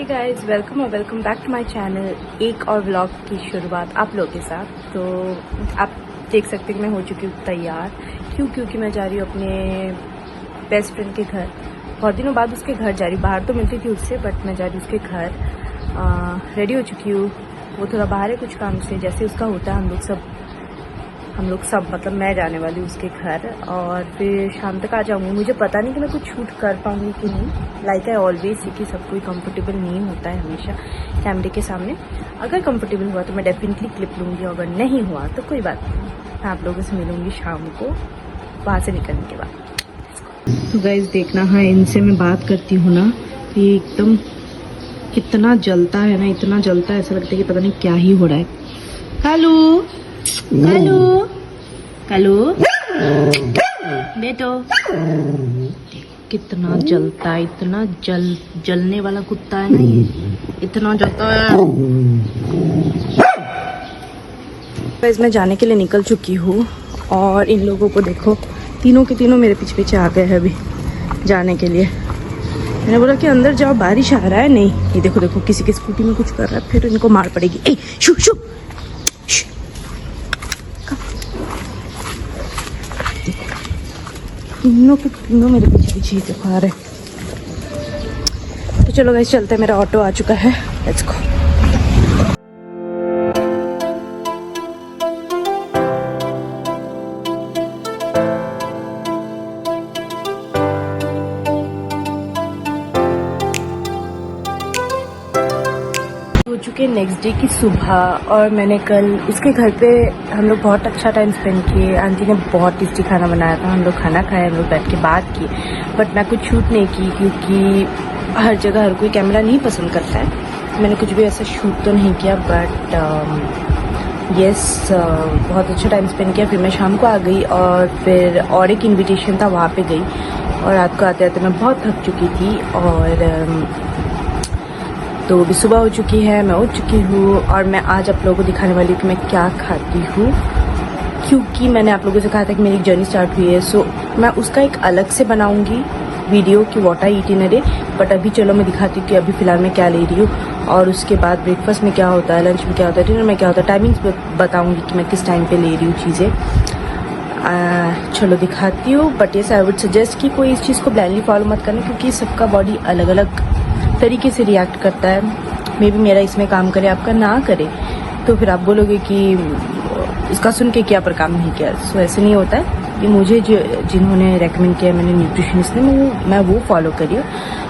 Guys, welcome और welcome back to my channel. एक और व्लॉग की शुरुआत आप लोगों के साथ। तो आप देख सकते हैं कि मैं हो चुकी हूँ तैयार। क्योंकि मैं जा रही हूँ अपने बेस्ट फ्रेंड के घर। बहुत दिनों बाद उसके घर जा रही हूँ। बाहर तो मिलती थी उससे, बट मैं जा रही हूँ उसके घर। रेडी हो चुकी हूँ। वो थोड़ा बाहर है कुछ काम से, जैसे उसका होता है। हम लोग सब मतलब मैं जाने वाली हूँ उसके घर और फिर शाम तक आ जाऊँगी। मुझे पता नहीं कि मैं कुछ शूट कर पाऊँगी कि नहीं। लाइक आई ऑलवेज सी कि सब कोई कंफर्टेबल नहीं होता है हमेशा कैमरे के सामने। अगर कंफर्टेबल हुआ तो मैं डेफिनेटली क्लिप लूँगी, अगर नहीं हुआ तो कोई बात नहीं। मैं आप लोगों से मिलूँगी शाम को वहाँ से निकलने के बाद। तो गाइस देखना, हाँ इनसे मैं बात करती हूँ ना, ये एकदम कितना जलता है ना, इतना जलता है, ऐसा लगता है कि पता नहीं क्या ही हो रहा है। हेलो हेलो हेलो बेटो, कितना जलता है, इतना जलने वाला कुत्ता है ना ये, इतना जलता है। बस मैं जाने के लिए निकल चुकी हूँ और इन लोगों को देखो, तीनों के तीनों मेरे पीछे पीछे आ गए हैं अभी जाने के लिए। मैंने बोला कि अंदर जाओ, बारिश आ रहा है। नहीं, ये देखो देखो किसी की स्कूटी में कुछ कर रहा है, फिर इनको मार पड़ेगी। ए शू शू, तीनों के तीनों मेरे पीछे पीछे देखो आ रहे। तो चलो गाइस चलते हैं, मेरा ऑटो आ चुका है, लेट्स गो। हो चुके नेक्स्ट डे की सुबह और मैंने कल उसके घर पे हम लोग बहुत अच्छा टाइम स्पेंड किए। आंटी ने बहुत टेस्टी खाना बनाया था, हम लोग खाना खाए, हम लोग बैठ के बात की। बट मैं कुछ शूट नहीं की क्योंकि हर जगह हर कोई कैमरा नहीं पसंद करता है। मैंने कुछ भी ऐसा शूट तो नहीं किया, बट बहुत अच्छा टाइम स्पेंड किया। फिर मैं शाम को आ गई और फिर और एक इन्विटेशन था, वहाँ पे गई और रात को आते आते मैं बहुत थक चुकी थी। और तो अभी सुबह हो चुकी है, मैं उठ चुकी हूँ और मैं आज आप लोगों को दिखाने वाली हूँ कि मैं क्या खाती हूँ। क्योंकि मैंने आप लोगों से कहा था कि मेरी जर्नी स्टार्ट हुई है, सो मैं उसका एक अलग से बनाऊँगी वीडियो कि what I eat in a day. But अभी चलो मैं दिखाती हूँ कि अभी फ़िलहाल मैं क्या ले रही हूँ और उसके बाद ब्रेकफास्ट में क्या होता है, लंच में क्या होता है, डिनर में क्या होता है, टाइमिंग्स बताऊँगी कि मैं किस टाइम पर ले रही हूँ चीज़ें। चलो दिखाती हूँ। But yes, I would suggest कि कोई इस चीज़ को ब्लाइंडली फॉलो मत करना, क्योंकि सबका बॉडी अलग अलग तरीके से रिएक्ट करता है। मे बी मेरा इसमें काम करे, आपका ना करे, तो फिर आप बोलोगे कि इसका सुन के किया पर काम नहीं किया। सो ऐसे नहीं होता है। ये मुझे जिन्होंने रेकमेंड किया, मैंने न्यूट्रिशनिस्ट ने, मैं वो फॉलो करिए।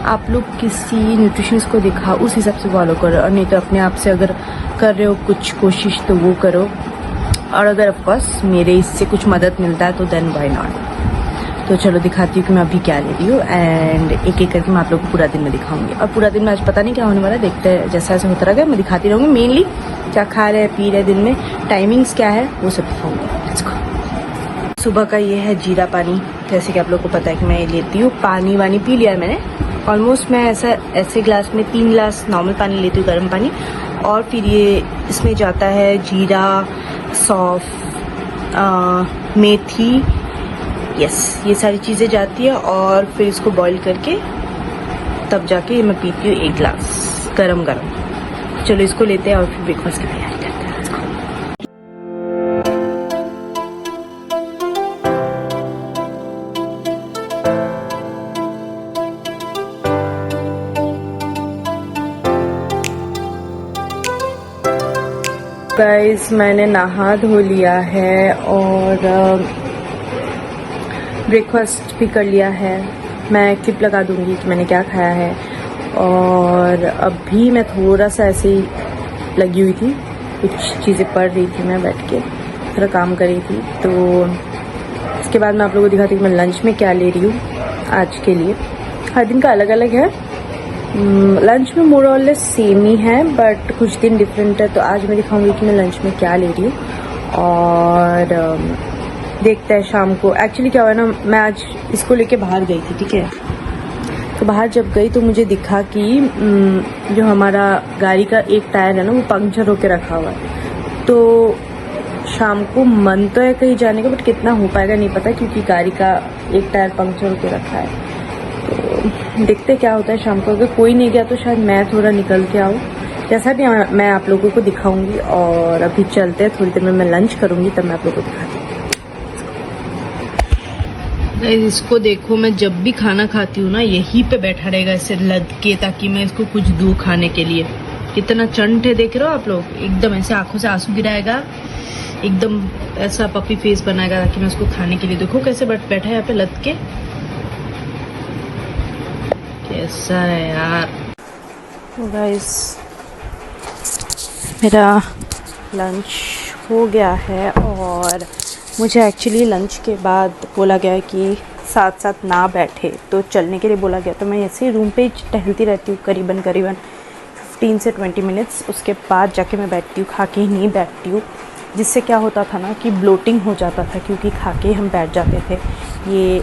आप लोग किसी न्यूट्रिशनिस्ट को दिखा उस हिसाब से फॉलो करो, और नहीं तो अपने आप से अगर कर रहे हो कुछ कोशिश तो वो करो। और अगर ऑफकोर्स मेरे इससे कुछ मदद मिलता है तो देन व्हाई नॉट। तो चलो दिखाती हूँ कि मैं अभी क्या ले रही हूँ एंड एक एक करके मैं आप लोगों को पूरा दिन में दिखाऊंगी। और पूरा दिन में आज पता नहीं क्या होने वाला है, देखते हैं, जैसा ऐसा होता रहेगा मैं दिखाती रहूँगी। मेनली क्या खा रहे पी रहे दिन में, टाइमिंग्स क्या है, वो सब दिखाऊंगी। सुबह का ये है जीरा पानी। जैसे कि आप लोग को पता है कि मैं ये लेती हूँ। पानी वानी पी लिया है मैंने ऑलमोस्ट। मैं ऐसे ग्लास में 3 ग्लास नॉर्मल पानी लेती हूँ, गर्म पानी। और फिर ये इसमें जाता है जीरा, सौंफ, मेथी, यस ये सारी चीज़ें जाती है। और फिर इसको बॉईल करके तब जाके मैं पीती हूँ 1 ग्लास गरम गरम। चलो इसको लेते हैं और फिर ब्रेकफास्ट की तैयारी करते हैं। गाइस मैंने नहा धो लिया है और ब्रेकफास्ट भी कर लिया है। मैं क्लिप लगा दूंगी कि मैंने क्या खाया है। और अभी मैं थोड़ा सा ऐसे ही लगी हुई थी, कुछ चीज़ें पढ़ रही थी, मैं बैठ के थोड़ा काम कर रही थी। तो इसके बाद मैं आप लोगों को दिखाती हूँ कि मैं लंच में क्या ले रही हूँ आज के लिए। हर दिन का अलग अलग है। लंच में मोर और लेस सेम ही है, बट कुछ दिन डिफरेंट है। तो आज मैं दिखाऊंगी कि मैं लंच में क्या ले रही हूँ और देखते हैं शाम को। एक्चुअली क्या हुआ ना, मैं आज इसको लेके बाहर गई थी, ठीक है। तो बाहर जब गई तो मुझे दिखा कि जो हमारा गाड़ी का एक टायर है ना, वो पंक्चर होके रखा हुआ है। तो शाम को मन तो है कहीं जाने का, बट कितना हो पाएगा नहीं पता, क्योंकि गाड़ी का एक टायर पंक्चर होके रखा है। तो देखते क्या होता है शाम को। अगर कोई नहीं गया तो शायद मैं थोड़ा निकल के आऊँ, जैसा भी मैं आप लोगों को दिखाऊंगी। और अभी चलते हैं, थोड़ी देर में मैं लंच करूंगी तब मैं आप लोगों को दिखाती हूँ। इसको देखो, मैं जब भी खाना खाती हूँ ना यहीं पे बैठा रहेगा ऐसे लद के, ताकि मैं इसको कुछ दूँ खाने के लिए। कितना चंट है देख रहे हो आप लोग, एकदम ऐसे आंखों से आंसू गिराएगा, एकदम ऐसा पपी फेस बनाएगा ताकि मैं उसको खाने के लिए। देखो कैसे बैठा है यहाँ पे लद के, कैसा है यार। तो गाइस मेरा लंच हो गया है और मुझे एक्चुअली लंच के बाद बोला गया है कि साथ साथ ना बैठे, तो चलने के लिए बोला गया। तो मैं ऐसे ही रूम पे ही टहलती रहती हूँ करीबन 15 से 20 मिनट्स। उसके बाद जाके मैं बैठती हूँ, खा के ही नहीं बैठती हूँ। जिससे क्या होता था ना कि ब्लोटिंग हो जाता था, क्योंकि खा के हम बैठ जाते थे। ये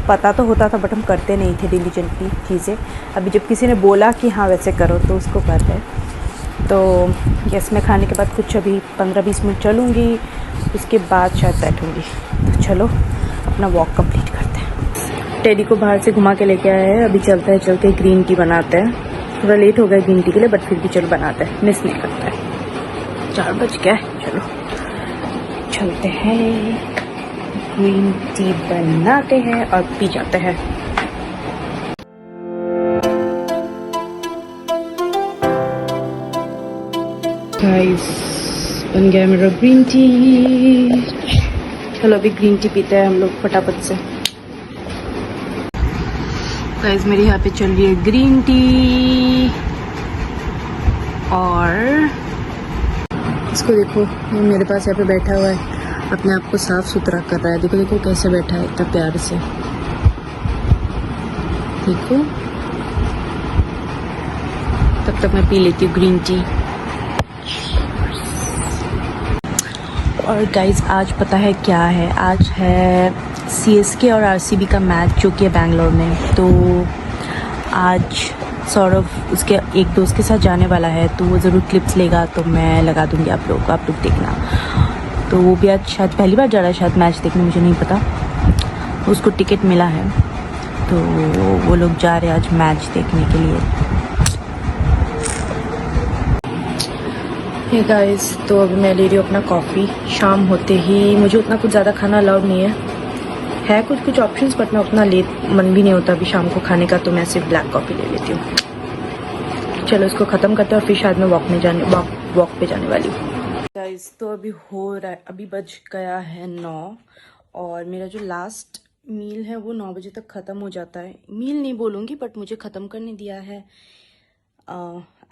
पता तो होता था बट हम करते नहीं थे डिलीजेंटली चीज़ें। अभी जब किसी ने बोला कि हाँ वैसे करो तो उसको कर रहे। तो यस, मैं खाने के बाद कुछ अभी 15-20 मिनट चलूँगी, उसके बाद शायद बैठूँगी। तो चलो अपना वॉक कंप्लीट करते हैं। टेडी को बाहर से घुमा के लेके आया है, अभी चलते ग्रीन टी बनाते हैं। थोड़ा लेट हो गया ग्रीन टी के लिए, बट फिर भी चलो बनाते हैं, मिस नहीं करता है। 4 बज गया, चलो चलते हैं, ग्रीन टी बनाते हैं और पी जाते हैं। गाइस बन गया मेरा ग्रीन टी। चलो अभी ग्रीन टी पीते हैं हम लोग फटाफट से। गाइस मेरे यहाँ पे चल रही है ग्रीन टी, और इसको देखो, ये मेरे पास यहाँ पे बैठा हुआ है, अपने आप को साफ सुथरा कर रहा है। देखो देखो कैसे बैठा है इतना प्यार से, देखो। तब तक मैं पी लेती हूँ ग्रीन टी। और गाइज आज पता है क्या है, आज है CSK और RCB का मैच जो कि है बैंगलोर में। तो आज सौरभ उसके एक दोस्त के साथ जाने वाला है, तो वो ज़रूर क्लिप्स लेगा, तो मैं लगा दूंगी आप लोगों को, आप लोग देखना। तो वो भी आज शायद पहली बार जा रहा है शायद मैच देखने, मुझे नहीं पता, उसको टिकट मिला है। तो वो लोग जा रहे हैं आज मैच देखने के लिए। हे गाइस, तो अभी मैं ले रही हूँ अपना कॉफ़ी। शाम होते ही मुझे उतना कुछ ज़्यादा खाना अलाउड नहीं है कुछ ऑप्शंस, बट मैं उतना मन भी नहीं होता अभी शाम को खाने का, तो मैं सिर्फ ब्लैक कॉफ़ी ले लेती हूँ। चलो इसको ख़त्म करते हैं और फिर शायद मैं वॉक पे जाने वाली हूँ। गाइस तो अभी हो रहा है, अभी बज गया है 9, और मेरा जो लास्ट मील है वो 9 बजे तक ख़त्म हो जाता है। मील नहीं बोलूँगी बट मुझे ख़त्म करने दिया है,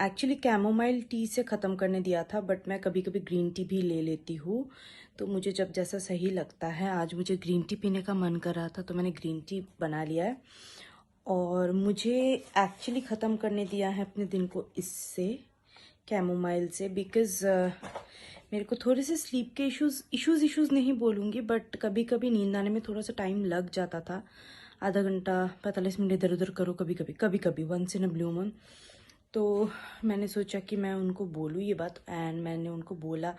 एक्चुअली कैमोमाइल टी से ख़त्म करने दिया था, बट मैं कभी कभी ग्रीन टी भी ले लेती हूँ, तो मुझे जब जैसा सही लगता है। आज मुझे ग्रीन टी पीने का मन कर रहा था तो मैंने ग्रीन टी बना लिया है। और मुझे एक्चुअली ख़त्म करने दिया है अपने दिन को इससे, कैमोमाइल से, बिकॉज़ मेरे को थोड़े से स्लीप के इश्यूज़ नहीं बोलूँगी, बट कभी कभी नींद आने में थोड़ा सा टाइम लग जाता था। आधा घंटा 45 मिनट इधर उधर करो कभी कभी once in a blue moon. तो मैंने सोचा कि मैं उनको बोलूँ ये बात, एंड मैंने उनको बोला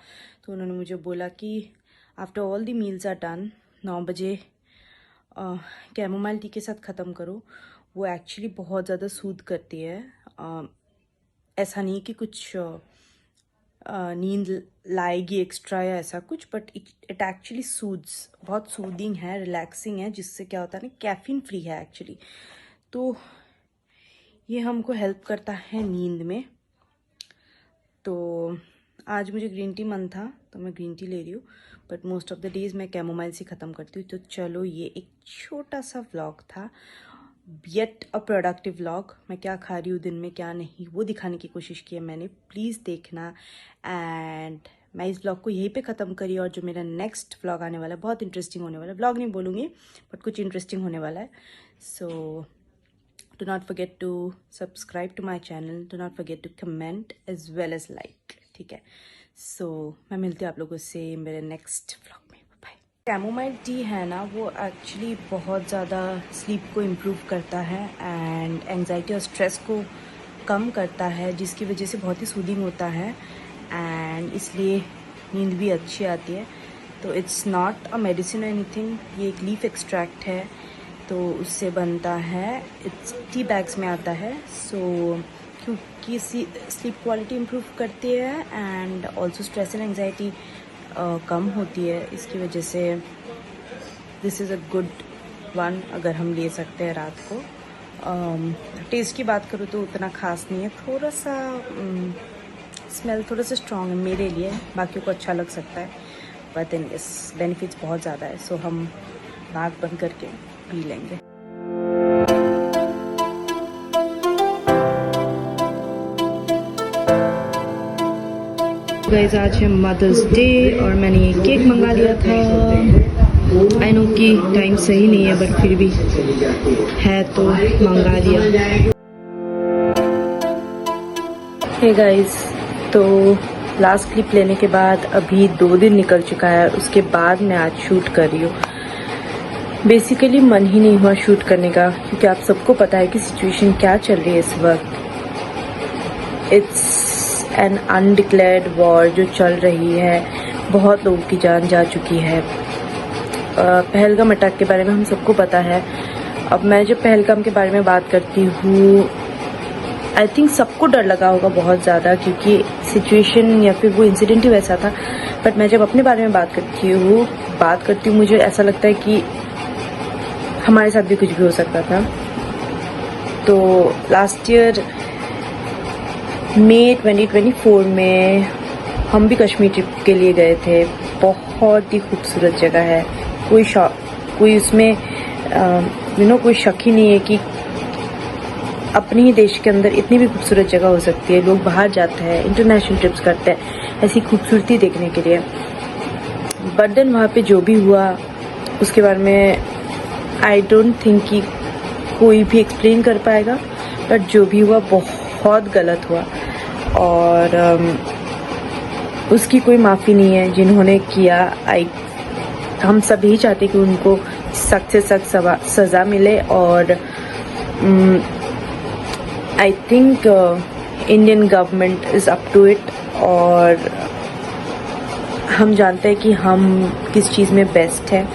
तो उन्होंने मुझे बोला कि after all the meals are done 9 बजे कैमोमाइल टी के साथ ख़त्म करो। वो एक्चुअली बहुत ज़्यादा सूद करती है। ऐसा नहीं कि कुछ नींद लाएगी एक्स्ट्रा या ऐसा कुछ, बट इट एक्चुअली सूद्स, बहुत सूदिंग है, रिलैक्सिंग है, जिससे क्या होता है ना, कैफीन फ्री है एक्चुअली। तो ये हमको हेल्प करता है नींद में। तो आज मुझे ग्रीन टी मन था तो मैं ग्रीन टी ले रही हूँ, but most of the days मैं कैमोमाइल से ख़त्म करती हूँ। तो चलो ये एक छोटा सा व्लॉग था, येट अ प्रोडक्टिव व्लॉग। मैं क्या खा रही हूँ दिन में क्या नहीं वो दिखाने की कोशिश की है मैंने, प्लीज़ देखना। एंड मैं इस व्लॉग को यहीं पे ख़त्म करी, और जो मेरा नेक्स्ट व्लॉग आने वाला है बहुत इंटरेस्टिंग होने वाला है। व्लॉग नहीं बोलूँगी बट कुछ इंटरेस्टिंग होने वाला है। सो do not forget to subscribe to my channel, do not forget to comment as well as like, ठीक है। सो मैं मिलती हूँ आप लोगों से मेरे नेक्स्ट व्लॉग में, बाय। कैमोमाइल टी है ना, वो एक्चुअली बहुत ज़्यादा स्लीप को इम्प्रूव करता है एंड एंजाइटी और स्ट्रेस को कम करता है, जिसकी वजह से बहुत ही सूदिंग होता है एंड इसलिए नींद भी अच्छी आती है। तो it's not a medicine anything, ये एक लीफ एक्सट्रैक्ट है तो उससे बनता है, इट्स टी बैग्स में आता है। सो क्योंकि स्लीप क्वालिटी इम्प्रूव करती है and also stress and anxiety कम होती है, इसकी वजह से this is a good one अगर हम ले सकते हैं रात को। टेस्ट की बात करूँ तो उतना ख़ास नहीं है, थोड़ा सा स्मेल थोड़ा सा स्ट्रॉन्ग है मेरे लिए, बाकियों को अच्छा लग सकता है, बट इन इस बेनिफिट्स बहुत ज़्यादा है। सो हम नाक बंद करके पी लेंगे। गाइस आज है मदर्स डे और मैंने ये केक मंगा लिया था। आई नो कि टाइम सही नहीं है बट फिर भी है तो मंगा लिया। हे गाइस, तो लास्ट क्लिप लेने के बाद अभी 2 दिन निकल चुका है, उसके बाद मैं आज शूट कर रही हूँ। बेसिकली मन ही नहीं हुआ शूट करने का, क्योंकि आप सबको पता है कि सिचुएशन क्या चल रही है इस वक्त। इट्स एन अनडिक्लेयर्ड वॉर जो चल रही है, बहुत लोगों की जान जा चुकी है। पहलगाम अटैक के बारे में हम सबको पता है। अब मैं जब पहलगाम के बारे में बात करती हूँ, आई थिंक सबको डर लगा होगा बहुत ज़्यादा, क्योंकि सिचुएशन या फिर वो इंसिडेंट ही वैसा था। बट मैं जब अपने बारे में बात करती हूँ मुझे ऐसा लगता है कि हमारे साथ भी कुछ भी हो सकता था। तो लास्ट ईयर मई 2024 में हम भी कश्मीर ट्रिप के लिए गए थे। बहुत ही खूबसूरत जगह है, कोई उसमें कोई शक ही नहीं है कि अपने ही देश के अंदर इतनी भी खूबसूरत जगह हो सकती है। लोग बाहर जाते हैं, इंटरनेशनल ट्रिप्स करते हैं ऐसी खूबसूरती देखने के लिए। बट देन वहाँ पे जो भी हुआ उसके बारे में आई डोंट थिंक कि कोई भी एक्सप्लेन कर पाएगा, बट जो भी हुआ बहुत गलत हुआ और उसकी कोई माफ़ी नहीं है जिन्होंने किया। हम सभी चाहते कि उनको सख्त से सख्त सज़ा मिले और I think Indian government is up to it. और हम जानते हैं कि हम किस चीज़ में बेस्ट है।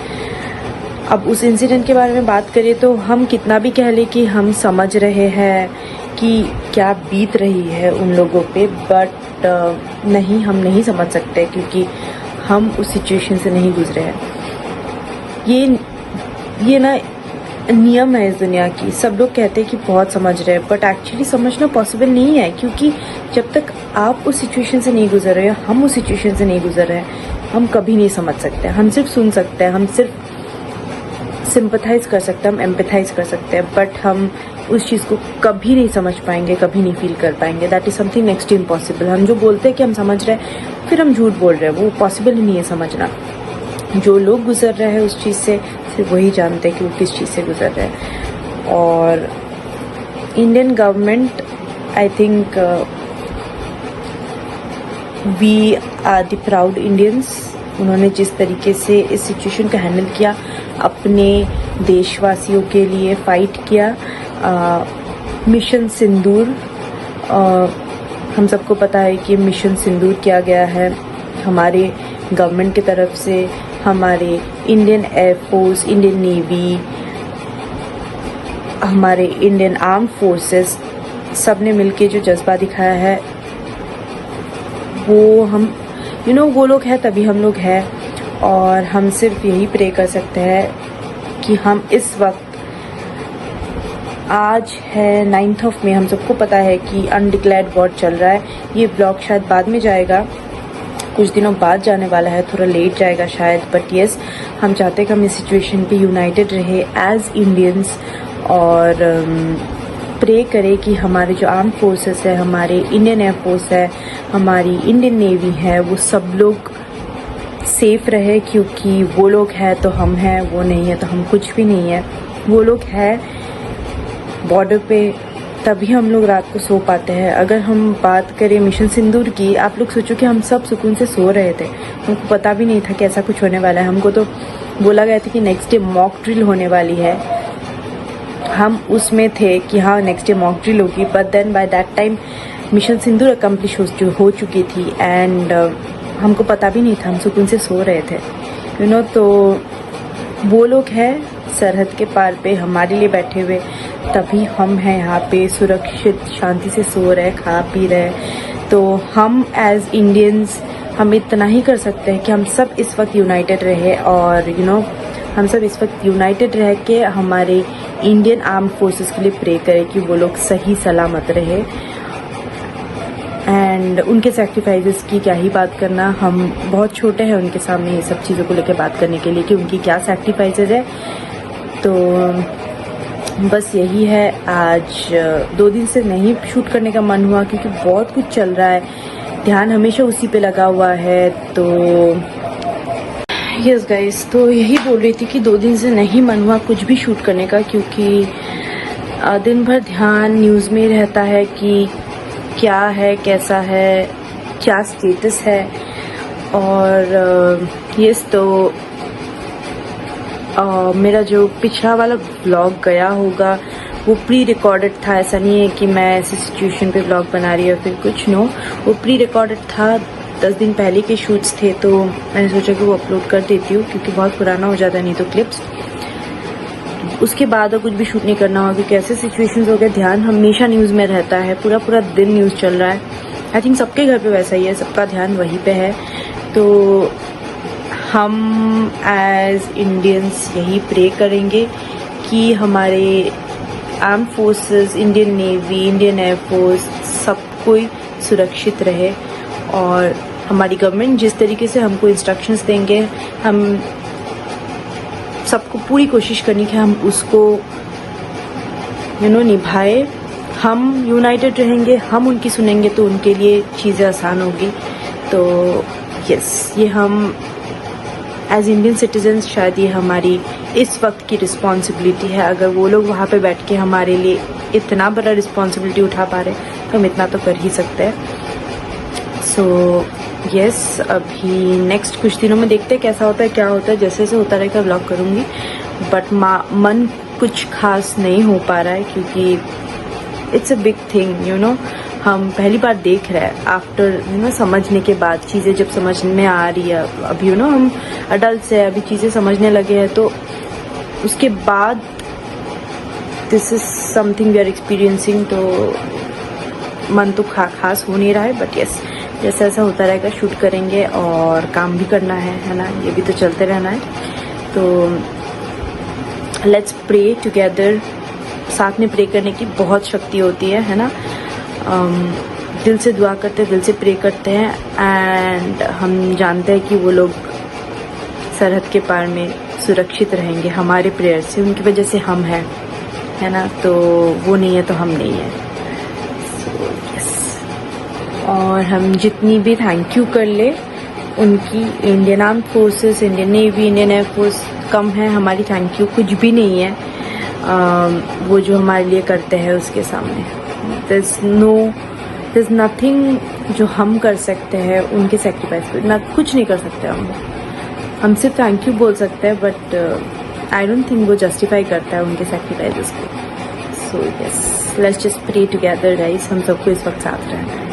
अब उस इंसिडेंट के बारे में बात करें तो हम कितना भी कह लें कि हम समझ रहे हैं कि क्या बीत रही है उन लोगों पे, बट नहीं, हम नहीं समझ सकते क्योंकि हम उस सिचुएशन से नहीं गुजरे हैं। ये ना नियम है इस दुनिया की। सब लोग कहते हैं कि बहुत समझ रहे हैं, बट एक्चुअली समझना पॉसिबल नहीं है, क्योंकि जब तक आप उस सिचुएशन से नहीं गुजर रहे, हम उस सिचुएशन से नहीं गुजर रहे हैं, हम कभी नहीं समझ सकते। हम सिर्फ सुन सकते हैं, हम सिर्फ सिंपथाइज कर सकते हैं, हम एम्पथाइज कर सकते हैं, बट हम उस चीज़ को कभी नहीं समझ पाएंगे, कभी नहीं फील कर पाएंगे। That is something next to impossible. हम जो बोलते हैं कि हम समझ रहे हैं, फिर हम झूठ बोल रहे हैं, वो पॉसिबल ही नहीं है समझना। जो लोग गुजर रहे हैं उस चीज़ से, सिर्फ वही जानते हैं कि वो किस चीज़ से गुजर रहे हैं। और Indian government, I think we are the proud Indians. उन्होंने जिस तरीके से इस सिचुएशन को हैंडल किया, अपने देशवासियों के लिए फाइट किया। मिशन सिंदूर, हम सबको पता है कि मिशन सिंदूर किया गया है हमारे गवर्नमेंट की तरफ से। हमारे इंडियन एयरफोर्स, इंडियन नेवी, हमारे इंडियन आर्म फोर्सेस, सब ने मिलके जो जज्बा दिखाया है, वो हम वो लोग हैं तभी हम लोग हैं। और हम सिर्फ यही प्रे कर सकते हैं कि हम इस वक्त, आज है 9th of May, हम सबको पता है कि अनडिक्लेयर्ड वॉर चल रहा है। ये ब्लॉग शायद बाद में जाएगा, कुछ दिनों बाद जाने वाला है, थोड़ा लेट जाएगा शायद, बट यस, हम चाहते हैं कि हम इस सिचुएशन पे यूनाइटेड रहे एज इंडियंस और प्रे करें कि हमारे जो आर्म फोर्सेस है, हमारे इंडियन एयरफोर्स है, हमारी इंडियन नेवी है, वो सब लोग सेफ रहे, क्योंकि वो लोग हैं तो हम हैं, वो नहीं है तो हम कुछ भी नहीं है। वो लोग हैं बॉर्डर पे, तभी हम लोग रात को सो पाते हैं। अगर हम बात करें मिशन सिंदूर की, आप लोग सोचो कि हम सब सुकून से सो रहे थे, हमको पता भी नहीं था कि ऐसा कुछ होने वाला है। हमको तो बोला गया था कि नेक्स्ट डे मॉक ड्रिल होने वाली है, हम उसमें थे कि हाँ नेक्स्ट डे मॉक ड्रिल होगी, but then by that time mission Sindoor accomplish हो चुकी थी एंड हमको पता भी नहीं था, हम सुकून से सो रहे थे। तो वो लोग हैं सरहद के पार पे हमारे लिए बैठे हुए, तभी हम हैं यहाँ पे सुरक्षित शांति से सो रहे, खा पी रहे। तो हम एज इंडियंस हम इतना ही कर सकते हैं कि हम सब इस वक्त यूनाइटेड रहे और हम सब इस वक्त यूनाइटेड रह के हमारे इंडियन आर्म फोर्सेस के लिए प्रे करें कि वो लोग सही सलामत रहे। एंड उनके सेक्रीफाइसेस की क्या ही बात करना, हम बहुत छोटे हैं उनके सामने ये सब चीज़ों को लेकर बात करने के लिए कि उनकी क्या सेक्रीफाइसेस है। तो बस यही है। आज 2 दिन से नहीं शूट करने का मन हुआ क्योंकि बहुत कुछ चल रहा है, ध्यान हमेशा उसी पे लगा हुआ है। तो यस गाइस, तो यही बोल रही थी कि 2 दिन से नहीं मन हुआ कुछ भी शूट करने का, क्योंकि दिन भर ध्यान न्यूज़ में रहता है कि क्या है, कैसा है, क्या स्टेटस है। और यस, तो मेरा जो पिछला वाला व्लॉग गया होगा वो प्री रिकॉर्डेड था। ऐसा नहीं है कि मैं ऐसी सिचुएशन पे व्लॉग बना रही है फिर कुछ, नो, वो प्री रिकॉर्डेड था। 10 दिन पहले के शूट्स थे, तो मैंने सोचा कि वो अपलोड कर देती हूँ क्योंकि बहुत पुराना हो जाता है नहीं तो क्लिप्स। उसके बाद कुछ भी शूट नहीं करना होगा क्योंकि ऐसे सिचुएशंस हो गए, ध्यान हमेशा न्यूज़ में रहता है, पूरा पूरा दिन न्यूज़ चल रहा है। आई थिंक सबके घर पे वैसा ही है, सबका ध्यान वहीं पे है। तो हम एज इंडियंस यही प्रे करेंगे कि हमारे arm forces, Indian navy, Indian air force, सब कोई सुरक्षित रहे। और हमारी गवर्नमेंट जिस तरीके से हमको इंस्ट्रक्शंस देंगे, हम सबको पूरी कोशिश करनी कि हम उसको निभाए। हम यूनाइटेड रहेंगे, हम उनकी सुनेंगे तो उनके लिए चीज़ें आसान होगी। तो यस, ये हम एज इंडियन सिटीजन्स शायद ये हमारी इस वक्त की रिस्पॉन्सिबिलिटी है। अगर वो लोग वहाँ पे बैठ के हमारे लिए इतना बड़ा रिस्पॉन्सिबिलिटी उठा पा रहे तो हम इतना तो कर ही सकते हैं। सो यस, अभी नेक्स्ट कुछ दिनों में देखते हैं कैसा होता है, क्या होता है। जैसे जैसे होता रहेगा व्लॉग करूँगी, बट मन कुछ खास नहीं हो पा रहा है क्योंकि इट्स अ बिग थिंग, हम पहली बार देख रहे हैं आफ्टर समझने के बाद, चीज़ें जब समझ में आ रही है। अभी हम अडल्ट है, अभी चीज़ें समझने लगे हैं, तो उसके बाद this is something we are experiencing. तो मन तो खास हो नहीं रहा है, बट यस, जैसा ऐसा होता रहेगा शूट करेंगे और काम भी करना है ना, ये भी तो चलते रहना है। तो लेट्स प्रे टुगेदर। साथ में प्रे करने की बहुत शक्ति होती है ना। दिल से दुआ करते हैं, दिल से प्रे करते हैं, एंड हम जानते हैं कि वो लोग सरहद के पार में सुरक्षित रहेंगे हमारे प्रेयर से। उनकी वजह से हम हैं, है ना। तो वो नहीं है तो हम नहीं है। और हम जितनी भी थैंक यू कर ले उनकी, Indian armed forces, Indian navy, Indian air force कम है, हमारी थैंक यू कुछ भी नहीं है। वो जो हमारे लिए करते हैं उसके सामने there's nothing जो हम कर सकते हैं उनके सेक्रीफाइस पे, ना कुछ नहीं कर सकते हम सिर्फ थैंक यू बोल सकते हैं, बट आई डोंट थिंक वो जस्टिफाई करता है उनके सेक्रीफाइसेस को। So yes, let's just pray together guys, हम सबको इस वक्त साथ रहना है।